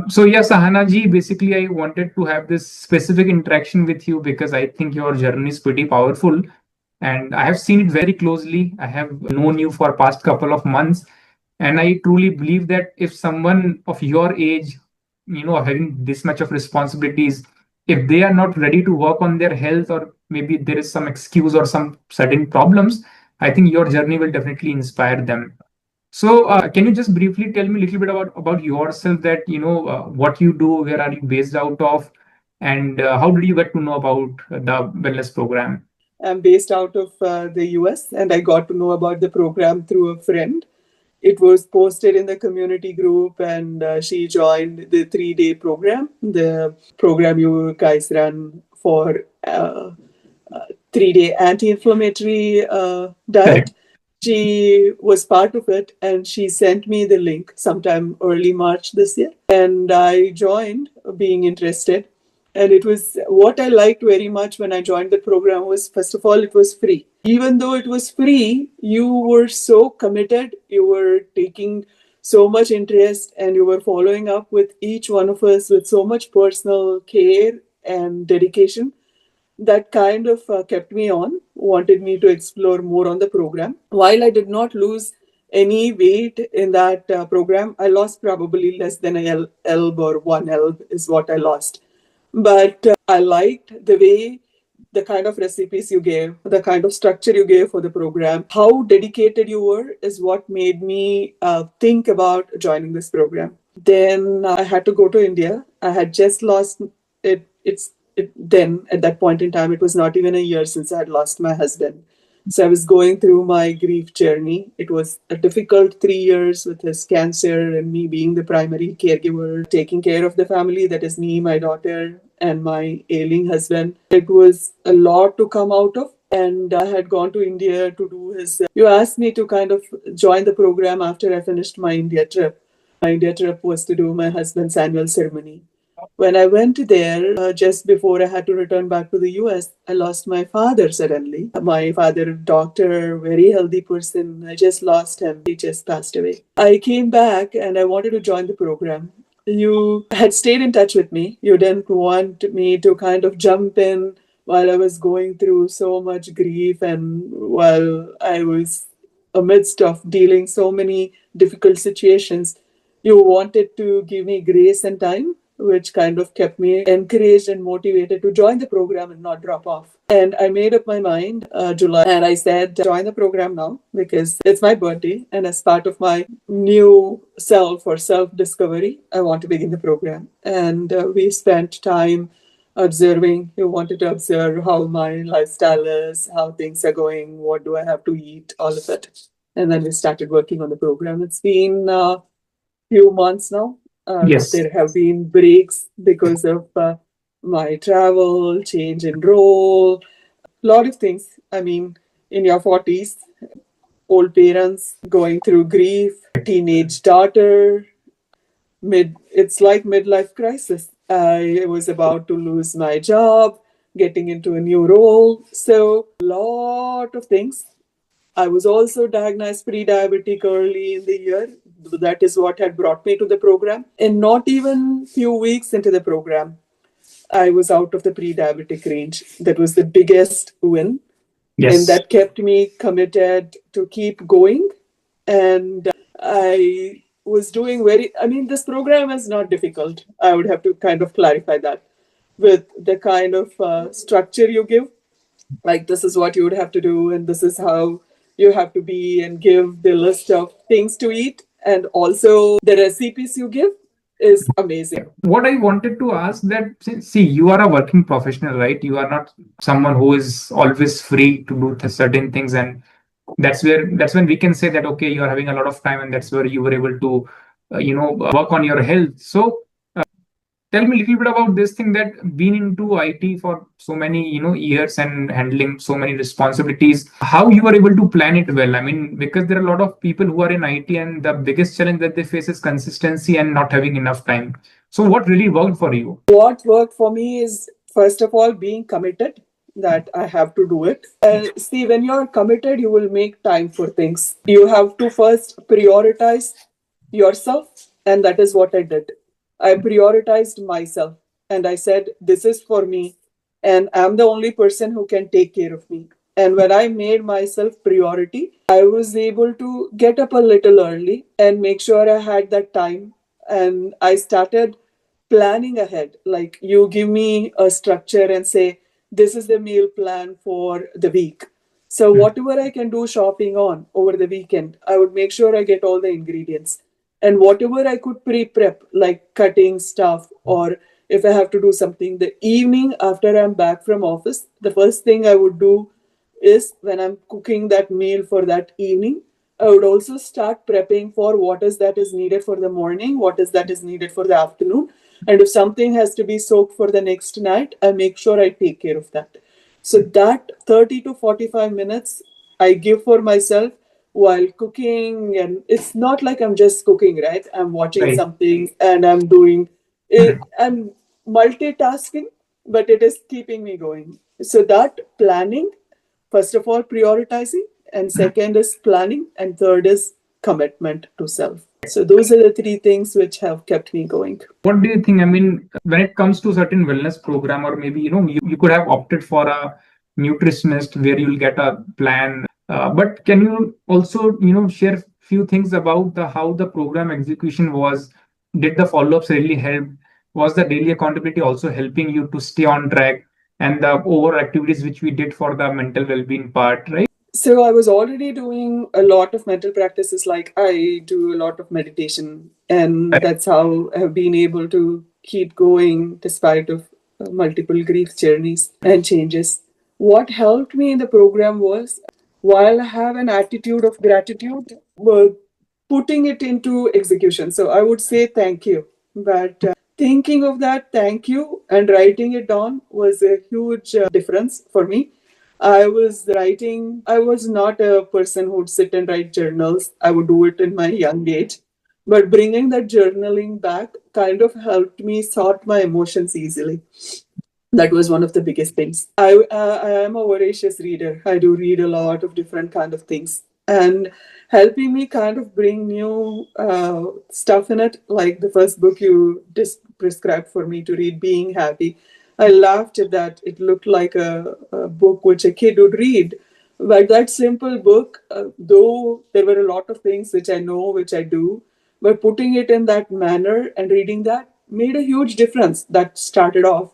So yeah, Sahana ji, basically I wanted to have this specific interaction with you because I think your journey is pretty powerful and I have seen it very closely. I have known you for past couple of months, and I truly believe that if someone of your age, having this much of responsibilities, if they are not ready to work on their health, or maybe there is some excuse or some certain problems, I think your journey will definitely inspire them. So, can you just briefly tell me a little bit about yourself? That what you do, where are you based out of, and how did you get to know about the wellness program? I'm based out of the US, and I got to know about the program through a friend. It was posted in the community group, and she joined the 3-day program, the program you guys run for 3-day anti-inflammatory diet. Correct. She was part of it, and she sent me the link sometime early March this year, and I joined, being interested. And it was what I liked very much when I joined the program was, first of all, it was free. Even though it was free, you were so committed, you were taking so much interest, and you were following up with each one of us with so much personal care and dedication that kind of kept me on, wanted me to explore more on the program. While I did not lose any weight in that program, I lost probably less than a elb or 1 elb is what I lost. But I liked the way, the kind of recipes you gave, the kind of structure you gave for the program, how dedicated you were is what made me think about joining this program. Then I had to go to India. I had just lost it. Then at that point in time, it was not even a year since I had lost my husband. So I was going through my grief journey. It was a difficult 3 years with his cancer and me being the primary caregiver, taking care of the family, that is me, my daughter, and my ailing husband. It was a lot to come out of. And I had gone to India to do his. You asked me to kind of join the program after I finished my India trip. My India trip was to do my husband's annual ceremony. When I went there, just before I had to return back to the US, I lost my father suddenly. My father, doctor, very healthy person. I just lost him. He just passed away. I came back and I wanted to join the program. You had stayed in touch with me. You didn't want me to kind of jump in while I was going through so much grief and while I was amidst of dealing so many difficult situations. You wanted to give me grace and time, which kind of kept me encouraged and motivated to join the program and not drop off. And I made up my mind July, and I said, join the program now because it's my birthday. And as part of my new self or self discovery, I want to begin the program. And we spent time observing. You wanted to observe how my lifestyle is, how things are going, what do I have to eat, all of it. And then we started working on the program. It's been few months now. Yes. There have been breaks because of my travel, change in role, a lot of things. I mean, in your 40s, old parents going through grief, teenage daughter, it's like midlife crisis. I was about to lose my job, getting into a new role. So, a lot of things. I was also diagnosed pre-diabetic early in the year. That is what had brought me to the program. And not even few weeks into the program, I was out of the pre-diabetic range. That was the biggest win. And Yes. that kept me committed to keep going. And I was doing this program is not difficult. I would have to kind of clarify that with the kind of structure you give, like this is what you would have to do and this is how you have to be, and give the list of things to eat, and also the recipes you give is amazing. What I wanted to ask that, see, you are a working professional, right? You are not someone who is always free to do certain things, and that's when we can say that okay, you are having a lot of time, and that's where you were able to, work on your health. So tell me a little bit about this thing, that being into IT for so many years and handling so many responsibilities, how you are able to plan it well. I mean, because there are a lot of people who are in IT and the biggest challenge that they face is consistency and not having enough time. So what really worked for you? What worked for me is, first of all, being committed that I have to do it. See, when you're committed, you will make time for things. You have to first prioritize yourself, and that is what I did. I prioritized myself and I said, this is for me, and I'm the only person who can take care of me. And when I made myself priority, I was able to get up a little early and make sure I had that time. And I started planning ahead. Like, you give me a structure and say, this is the meal plan for the week. So, whatever I can do shopping on over the weekend, I would make sure I get all the ingredients. And whatever I could prep, like cutting stuff, or if I have to do something the evening after I'm back from office, the first thing I would do is, when I'm cooking that meal for that evening, I would also start prepping for what is that is needed for the morning, what is that is needed for the afternoon. And if something has to be soaked for the next night, I make sure I take care of that. So that 30 to 45 minutes I give for myself while cooking. And it's not like I'm just cooking, right? I'm watching Right. something and I'm doing it. I'm multitasking, but it is keeping me going. So that planning, first of all, prioritizing, and second is planning, and third is commitment to self. So those are the three things which have kept me going. What do you think? I mean, when it comes to certain wellness program, or maybe you could have opted for a nutritionist where you'll get a plan. But can you also share few things about the how the program execution was? Did the follow-ups really help? Was the daily accountability also helping you to stay on track? And the over activities which we did for the mental well-being part, right? So I was already doing a lot of mental practices, like I do a lot of meditation, and that's how I have been able to keep going despite of multiple grief journeys and changes. What helped me in the program was, while I have an attitude of gratitude, but putting it into execution. So I would say thank you, but thinking of that thank you and writing it down was a huge difference for me. I was writing, I was not a person who would sit and write journals. I would do it in my young age. But bringing that journaling back kind of helped me sort my emotions easily. That was one of the biggest things. I am a voracious reader. I do read a lot of different kind of things, and helping me kind of bring new stuff in it. Like the first book you just prescribed for me to read, Being Happy. I laughed at that. It looked like a book which a kid would read. But that simple book, though there were a lot of things which I know, which I do, but putting it in that manner and reading that made a huge difference. That started off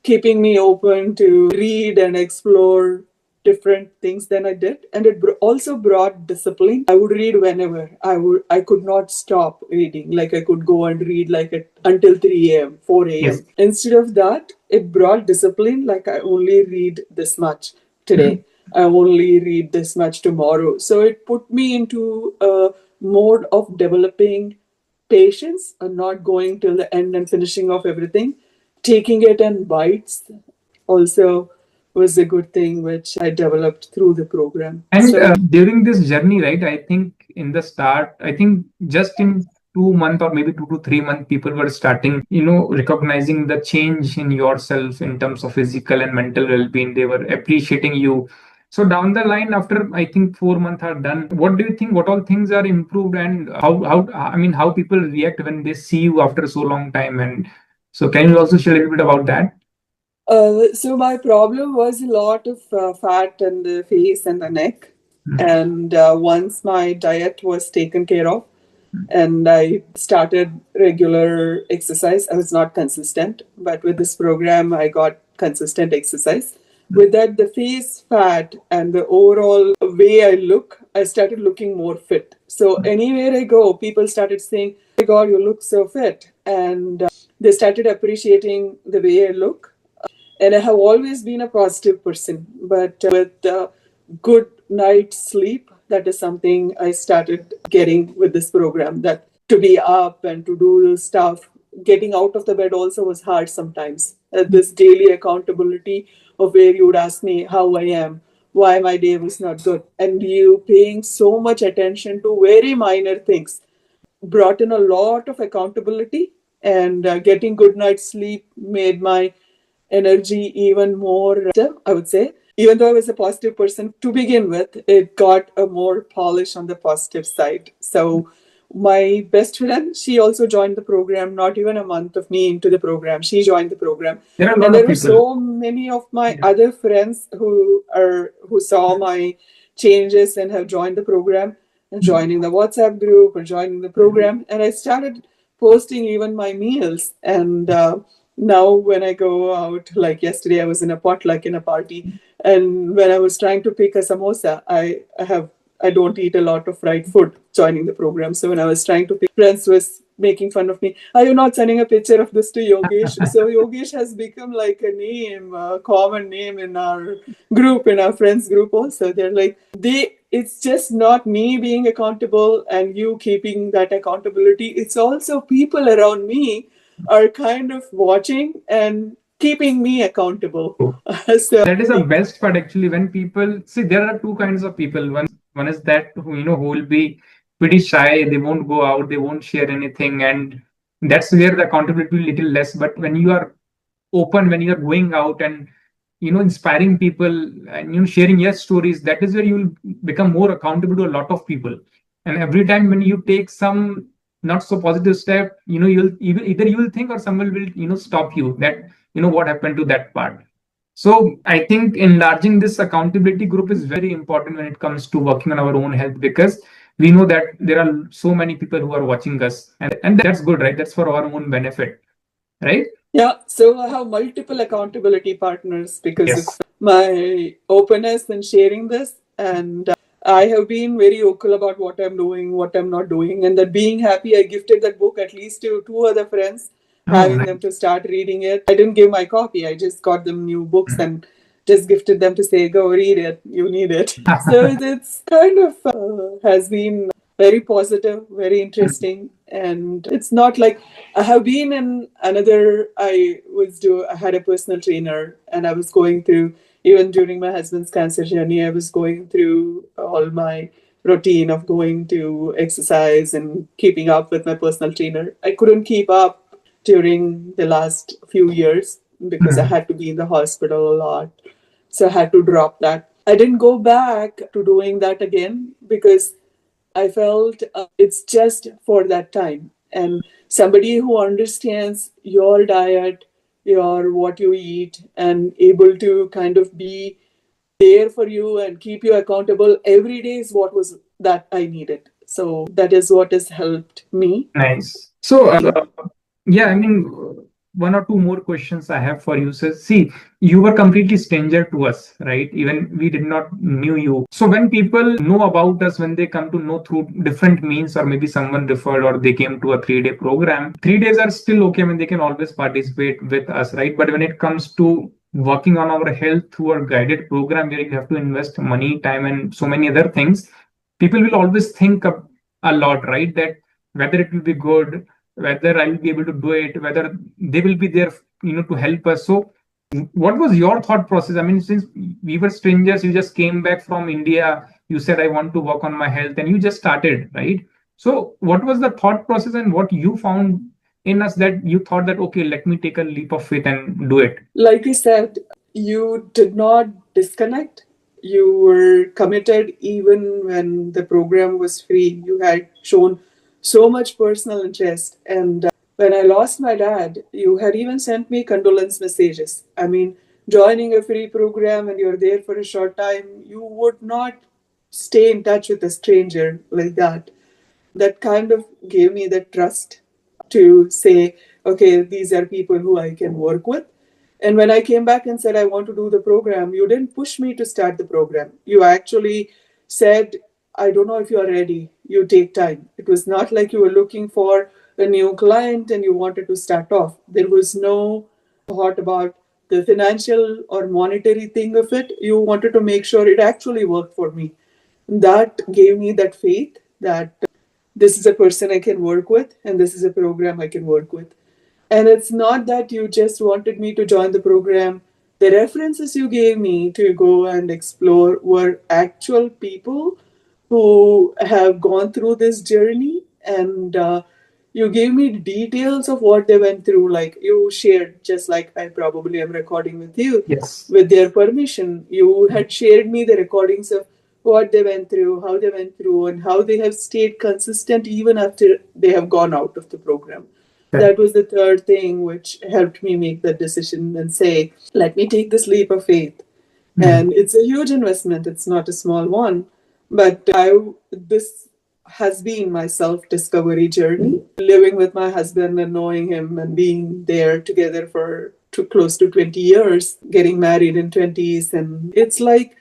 keeping me open to read and explore different things than I did. And it also brought discipline. I would read whenever I could not stop reading. Like I could go and read like until 3 a.m., 4 Yes. a.m. Instead of that, it brought discipline. Like I only read this much today. I only read this much tomorrow. So it put me into a mode of developing patience and not going till the end and finishing off everything. Taking it in bites also was a good thing which I developed through the program. And So during this journey, right, I think in the start, I think just in 2 months or maybe 2 to 3 months, people were starting, recognizing the change in yourself in terms of physical and mental well-being. They were appreciating you. So down the line, after I think 4 months are done, what do you think? What all things are improved, and how I mean how people react when they see you after so long time? And so can you also share a little bit about that? So my problem was a lot of fat in the face and the neck. And once my diet was taken care of, and I started regular exercise, I was not consistent, but with this program, I got consistent exercise. With that, the face fat and the overall way I look, I started looking more fit. So anywhere I go, people started saying, "Oh my God, you look so fit," and they started appreciating the way I look. And I have always been a positive person, but with good night's sleep, that is something I started getting with this program. That to be up and to do stuff, getting out of the bed also was hard sometimes. This daily accountability of where you would ask me how I am, why my day was not good, and you paying so much attention to very minor things brought in a lot of accountability, and getting good night's sleep made my energy even more, I would say. Even though I was a positive person to begin with, it got a more polish on the positive side. So my best friend, she also joined the program, not even a month of me into the program. She joined the program. There are a And lot there of were people. so many of my Yeah. other friends who saw my changes and have joined the program and joining the WhatsApp group or joining the program. And I started posting even my meals. And now when I go out, like yesterday, I was in a potluck in a party, and when I was trying to pick a samosa, I don't eat a lot of fried food joining the program. So when I was trying to pick, friends was making fun of me. Are you not sending a picture of this to Yogesh? So Yogesh has become like a name, a common name in our group, in our friends group also. They're like, it's just not me being accountable and you keeping that accountability. It's also people around me are kind of watching and keeping me accountable. So That is the best part actually. When people see, there are two kinds of people. One is that who who will be pretty shy, they won't go out, they won't share anything, and that's where the accountability will be little less. But when you are open, when you are going out and inspiring people and sharing your stories, that is where you will become more accountable to a lot of people. And every time when you take some not so positive step, you'll either you will think or someone will stop you, that what happened to that part. So I think enlarging this accountability group is very important when it comes to working on our own health, because we know that there are so many people who are watching us, and that's good, right? That's for our own benefit, right? yeah, so I have multiple accountability partners because of Yes. my openness and sharing this. And I have been very vocal about what I'm doing, what I'm not doing, and that being happy. I gifted that book at least to two other friends, Oh, having nice. them to start reading it. I didn't give my copy, I just got them new books and just gifted them to say, go read it, you need it. So it's kind of has been very positive, very interesting. And it's not like I have been in another, I had a personal trainer and I was going through, even during my husband's cancer journey, I was going through all my routine of going to exercise and keeping up with my personal trainer. I couldn't keep up during the last few years because I had to be in the hospital a lot. So I had to drop that. I didn't go back to doing that again because I felt it's just for that time. And somebody who understands your diet, your what you eat, and able to kind of be there for you and keep you accountable every day is what was that I needed. So that is what has helped me. Nice. So, yeah, I mean, one or two more questions I have for you. So, see, you were completely stranger to us, right? Even we did not knew you. So, when people know about us, when they come to know through different means, or maybe someone referred, or they came to a 3-day program, 3 days are still okay. I mean, they can always participate with us, right? But when it comes to working on our health through a guided program where you have to invest money, time, and so many other things, people will always think a lot, right? That whether it will be good, whether I will be able to do it, whether they will be there, to help us. So, what was your thought process? I mean, since we were strangers, you just came back from India, you said, I want to work on my health, and you just started, right? So, what was the thought process and what you found in us that you thought that, okay, let me take a leap of faith and do it? Like you said, you did not disconnect. You were committed even when the program was free. You had shown so much personal interest. And when I lost my dad, you had even sent me condolence messages. I mean, joining a free program and you're there for a short time, you would not stay in touch with a stranger like that. That kind of gave me the trust to say, okay, these are people who I can work with. And when I came back and said, I want to do the program, you didn't push me to start the program. You actually said, I don't know if you are ready. You take time. It was not like you were looking for a new client and you wanted to start off. There was no thought about the financial or monetary thing of it. You wanted to make sure it actually worked for me. That gave me that faith that this is a person I can work with and this is a program I can work with. And it's not that you just wanted me to join the program. The references you gave me to go and explore were actual people who have gone through this journey. And you gave me details of what they went through. Like you shared, just like I probably am recording with you, Yes. with their permission. You had shared me the recordings of what they went through, how they went through, and how they have stayed consistent even after they have gone out of the program. That was the third thing which helped me make that decision and say, let me take this leap of faith. And it's a huge investment, it's not a small one. But this has been my self discovery journey, living with my husband and knowing him and being there together for close to 20 years, getting married in 20s. And it's like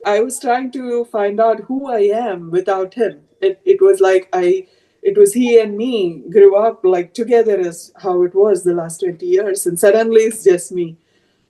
I was trying to find out who I am without him. It was like it was he and me grew up like together as how it was the last 20 years. And suddenly it's just me.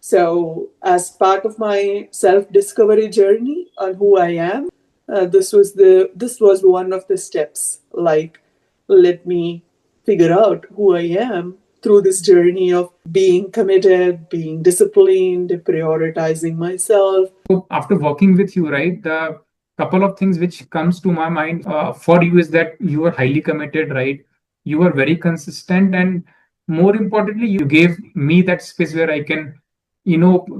So, as part of my self-discovery journey on who I am, this was one of the steps. Like, let me figure out who I am through this journey of being committed, being disciplined, prioritizing myself. So after working with you, right, the couple of things which comes to my mind for you is that you are highly committed, right? You are very consistent, and more importantly, you gave me that space where I can,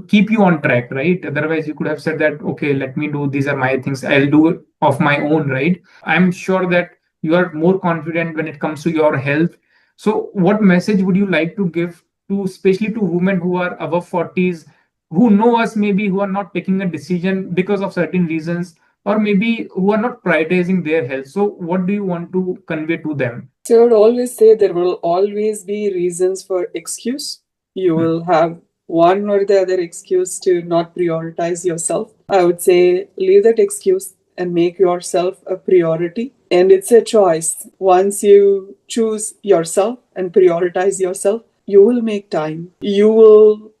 keep you on track, right? Otherwise, you could have said that, okay, let me do, these are my things, I'll do it of my own, right? I'm sure that you are more confident when it comes to your health. So, what message would you like to give to, especially to women who are above 40s, who know us, maybe who are not taking a decision because of certain reasons, or maybe who are not prioritizing their health? So what do you want to convey to them? So I would always say there will always be reasons for excuse. You will have one or the other excuse to not prioritize yourself. I would say leave that excuse and make yourself a priority. And it's a choice. Once you choose yourself and prioritize yourself, you will make time. You will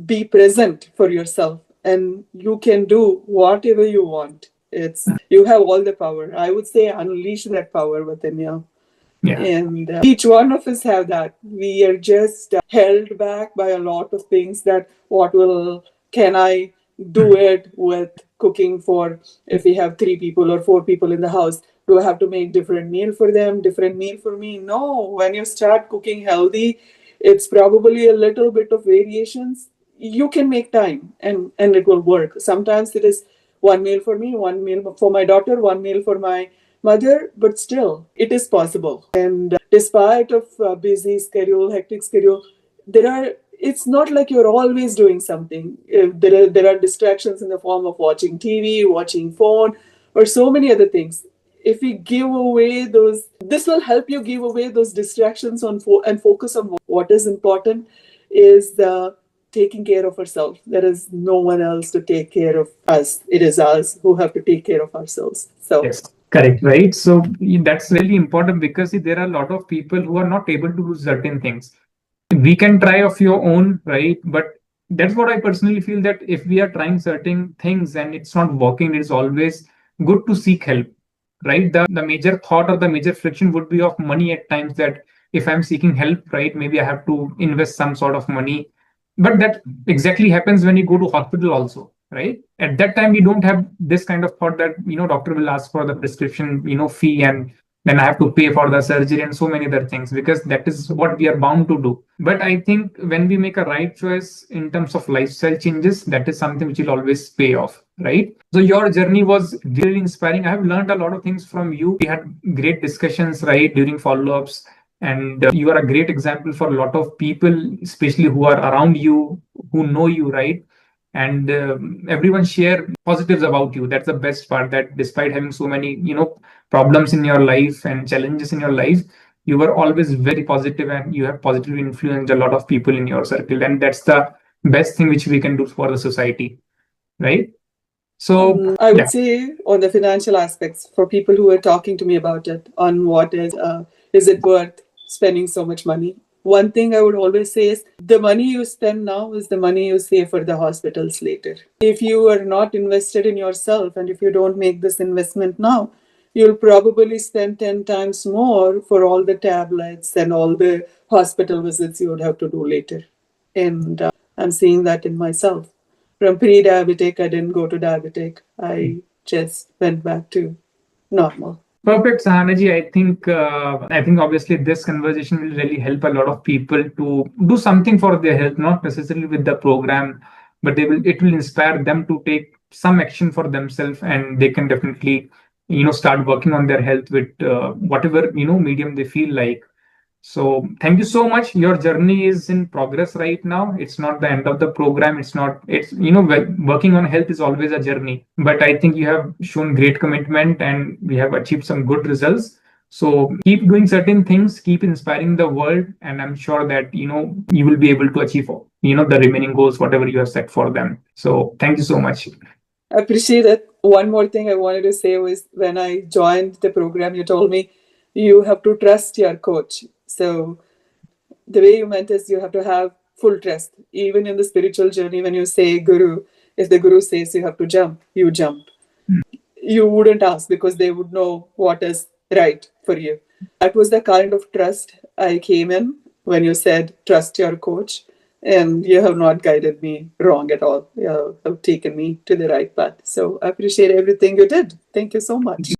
be present for yourself and you can do whatever you want. It's you have all the power. I would say unleash that power within you. Yeah. And each one of us have that. We are just held back by a lot of things that can I do it with cooking for, if we have 3 people or 4 people in the house, do I have to make different meal for them, different meal for me? No, when you start cooking healthy, it's probably a little bit of variations. You can make time and it will work. Sometimes it is one meal for me, one meal for my daughter, one meal for my mother, but still it is possible. And despite of busy schedule, hectic schedule, it's not like you're always doing something. There are distractions in the form of watching TV, watching phone, or so many other things. If we give away those, this will help you give away those distractions and focus on what is important, is the taking care of ourselves. There is no one else to take care of us. It is us who have to take care of ourselves. So yes, correct, right? So that's really important because see, there are a lot of people who are not able to do certain things. We can try of your own, right? But that's what I personally feel, that if we are trying certain things and it's not working, it's always good to seek help, right? The major thought or the major friction would be of money at times, that if I'm seeking help, right, maybe I have to invest some sort of money. But that exactly happens when you go to hospital also, right? At that time we don't have this kind of thought that doctor will ask for the prescription fee, and then I have to pay for the surgery and so many other things, because that is what we are bound to do. But I think when we make a right choice in terms of lifestyle changes, that is something which will always pay off, right? So your journey was really inspiring. I have learned a lot of things from you. We had great discussions, right, during follow-ups. And you are a great example for a lot of people, especially who are around you, who know you, right? And everyone share positives about you. That's the best part, that despite having so many problems in your life and challenges in your life, you were always very positive and you have positively influenced a lot of people in your circle, and that's the best thing which we can do for the society, right? So I would say on the financial aspects, for people who are talking to me about it, on what is it worth spending so much money? One thing I would always say is the money you spend now is the money you save for the hospitals later. If you are not invested in yourself and if you don't make this investment now, you'll probably spend 10 times more for all the tablets and all the hospital visits you would have to do later. And I'm seeing that in myself. From pre-diabetic, I didn't go to diabetic. I just went back to normal. perfect, Sahanaji. I think obviously this conversation will really help a lot of people to do something for their health, not necessarily with the program, but it will inspire them to take some action for themselves, and they can definitely start working on their health with whatever medium they feel like. So thank you so much. Your journey is in progress right now. It's not the end of the program. It's not, it's, working on health is always a journey. But I think you have shown great commitment and we have achieved some good results. So keep doing certain things, keep inspiring the world. And I'm sure that, you will be able to achieve, the remaining goals, whatever you have set for them. So thank you so much. I appreciate it. One more thing I wanted to say was when I joined the program, you told me you have to trust your coach. So the way you meant is you have to have full trust. Even in the spiritual journey, when you say guru, if the guru says you have to jump, you jump. You wouldn't ask because they would know what is right for you. That was the kind of trust I came in when you said trust your coach. And you have not guided me wrong at all. You have taken me to the right path. So I appreciate everything you did. Thank you so much.